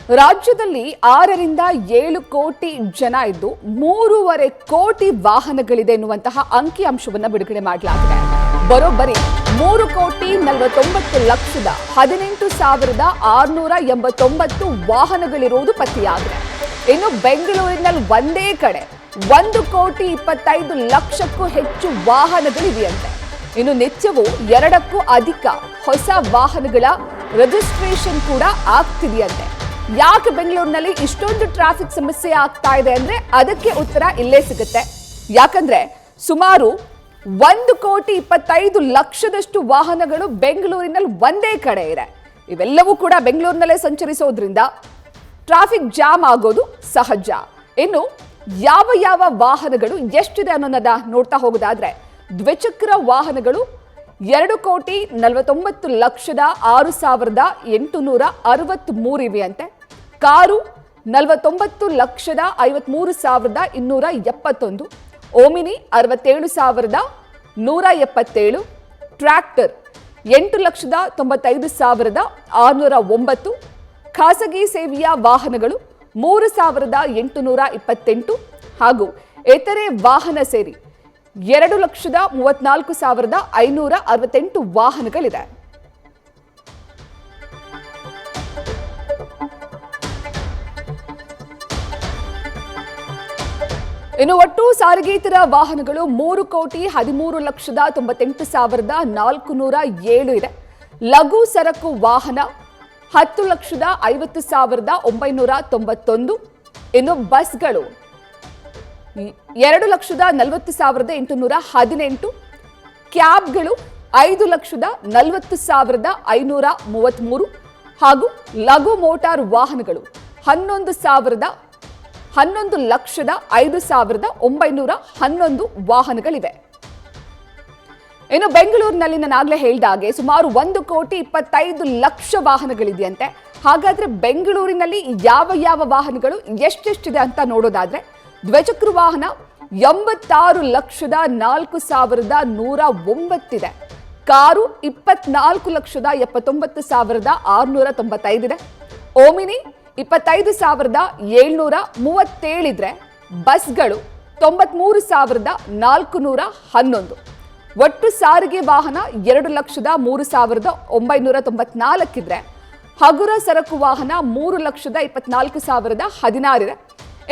ರಾಜ್ಯದಲ್ಲಿ 6ರಿಂದ 7 ಕೋಟಿ ಜನ ಇದ್ದು 3.5 ಕೋಟಿ ವಾಹನಗಳಿದೆ ಎನ್ನುವಂತಹ ಅಂಕಿಅಂಶವನ್ನು ಬಿಡುಗಡೆ ಮಾಡಲಾಗಿದೆ. ಬರೋಬ್ಬರಿ 3,49,18,689 ವಾಹನಗಳಿರುವುದು ಪತ್ತೆಯಾಗಿದೆ. ಇನ್ನು ಬೆಂಗಳೂರಿನಲ್ಲಿ ಒಂದೇ ಕಡೆ 1,25,00,000ಕ್ಕೂ ಹೆಚ್ಚು ವಾಹನಗಳಿವೆಯಂತೆ. ಇನ್ನು ನಿತ್ಯವೂ 2ಕ್ಕೂ ಅಧಿಕ ಹೊಸ ವಾಹನಗಳ ರಿಜಿಸ್ಟ್ರೇಷನ್ ಕೂಡ ಆಗ್ತಿದೆಯಂತೆ. ಯಾಕೆ ಬೆಂಗಳೂರಿನಲ್ಲಿ ಇಷ್ಟೊಂದು ಟ್ರಾಫಿಕ್ ಸಮಸ್ಯೆ ಆಗ್ತಾ ಇದೆ ಅಂದ್ರೆ ಅದಕ್ಕೆ ಉತ್ತರ ಇಲ್ಲೇ ಸಿಗುತ್ತೆ. ಯಾಕಂದ್ರೆ ಸುಮಾರು 1,25,00,000ದಷ್ಟು ವಾಹನಗಳು ಬೆಂಗಳೂರಿನಲ್ಲಿ ಒಂದೇ ಕಡೆ ಇದೆ. ಇವೆಲ್ಲವೂ ಕೂಡ ಬೆಂಗಳೂರಿನಲ್ಲೇ ಸಂಚರಿಸೋದ್ರಿಂದ ಟ್ರಾಫಿಕ್ ಜಾಮ್ ಆಗೋದು ಸಹಜ. ಇನ್ನು ಯಾವ ಯಾವ ವಾಹನಗಳು ಎಷ್ಟಿದೆ ಅನ್ನೋದನ್ನ ನೋಡ್ತಾ ಹೋಗೋದಾದ್ರೆ ದ್ವಿಚಕ್ರ ವಾಹನಗಳು 2,49,06,863 ಇವೆಯಂತೆ. ಕಾರು 49,53,271, ಓಮಿನಿ 67,177, ಟ್ರ್ಯಾಕ್ಟರ್ 8,95,609, ಖಾಸಗಿ ಸೇವೆಯ ವಾಹನಗಳು 3,828 ಹಾಗೂ ಇತರೆ ವಾಹನ ಸೇರಿ 2,34,568 ವಾಹನಗಳಿದೆ. ಇನ್ನು ಒಟ್ಟು ಸಾರಿಗೇತರ ವಾಹನಗಳು 3,13,98,407 ಇದೆ. ಲಘು ಸರಕು ವಾಹನ 10,50,991. ಇನ್ನು ಬಸ್ಗಳು 2,40,818, ಕ್ಯಾಬ್ಗಳು 5,40,533 ಹಾಗೂ ಲಘು ಮೋಟಾರ್ ವಾಹನಗಳು 11,05,911 ವಾಹನಗಳಿವೆ. ಇನ್ನು ಬೆಂಗಳೂರಿನಲ್ಲಿ ನಾನಾಗಲೇ ಹೇಳಿದಾಗೆ ಸುಮಾರು 1,25,00,000 ವಾಹನಗಳಿದೆಯಂತೆ. ಹಾಗಾದ್ರೆ ಬೆಂಗಳೂರಿನಲ್ಲಿ ಯಾವ ಯಾವ ವಾಹನಗಳು ಎಷ್ಟೆಷ್ಟಿದೆ ಅಂತ ನೋಡೋದಾದ್ರೆ ದ್ವಿಚಕ್ರ ವಾಹನ 86,04,109 ಇದೆ. ಕಾರು 24,79,695 ಇದೆ. ಓಮಿನಿ 25,737 ಇದ್ರೆ ಬಸ್ಗಳು 93,411. ಒಟ್ಟು ಸಾರಿಗೆ ವಾಹನ 2,03,994 ಇದ್ರೆ ಹಗುರ ಸರಕು ವಾಹನ 3,24,016 ಇದೆ.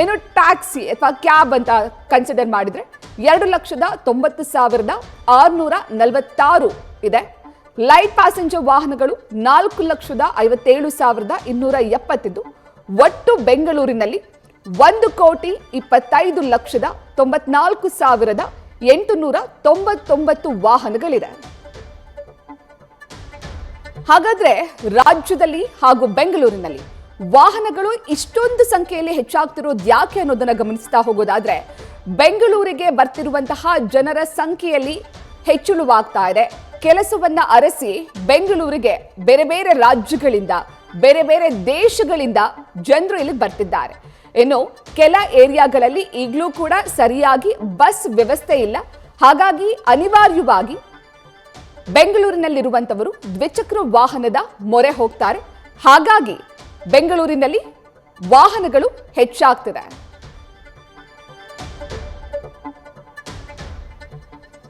ಇನ್ನು ಟ್ಯಾಕ್ಸಿ ಅಥವಾ ಕ್ಯಾಬ್ ಅಂತ ಕನ್ಸಿಡರ್ ಮಾಡಿದ್ರೆ 2,90,646 ಇದೆ. ಲೈಟ್ ಪ್ಯಾಸೆಂಜರ್ ವಾಹನಗಳು 4,57,270. ಒಟ್ಟು ಬೆಂಗಳೂರಿನಲ್ಲಿ 1,25,94,899 ವಾಹನಗಳಿದೆ. ಹಾಗಾದ್ರೆ ರಾಜ್ಯದಲ್ಲಿ ಹಾಗೂ ಬೆಂಗಳೂರಿನಲ್ಲಿ ವಾಹನಗಳು ಇಷ್ಟೊಂದು ಸಂಖ್ಯೆಯಲ್ಲಿ ಹೆಚ್ಚಾಗ್ತಿರೋದು ಯಾಕೆ ಅನ್ನೋದನ್ನ ಗಮನಿಸ್ತಾ ಹೋಗೋದಾದ್ರೆ ಬೆಂಗಳೂರಿಗೆ ಬರ್ತಿರುವಂತಹ ಜನರ ಸಂಖ್ಯೆಯಲ್ಲಿ ಹೆಚ್ಚಳವಾಗ್ತಾ ಇದೆ. ಕೆಲಸವನ್ನ ಅರಸಿ ಬೆಂಗಳೂರಿಗೆ ಬೇರೆ ಬೇರೆ ರಾಜ್ಯಗಳಿಂದ ಬೇರೆ ಬೇರೆ ದೇಶಗಳಿಂದ ಜನರು ಇಲ್ಲಿ ಬರ್ತಿದ್ದಾರೆ. ಇನ್ನು ಕೆಲ ಏರಿಯಾಗಳಲ್ಲಿ ಈಗಲೂ ಕೂಡ ಸರಿಯಾಗಿ ಬಸ್ ವ್ಯವಸ್ಥೆ ಇಲ್ಲ. ಹಾಗಾಗಿ ಅನಿವಾರ್ಯವಾಗಿ ಬೆಂಗಳೂರಿನಲ್ಲಿರುವಂತವರು ದ್ವಿಚಕ್ರ ವಾಹನದ ಮೊರೆ ಹೋಗ್ತಾರೆ. ಹಾಗಾಗಿ ಬೆಂಗಳೂರಿನಲ್ಲಿ ವಾಹನಗಳು ಹೆಚ್ಚಾಗ್ತಿದೆ.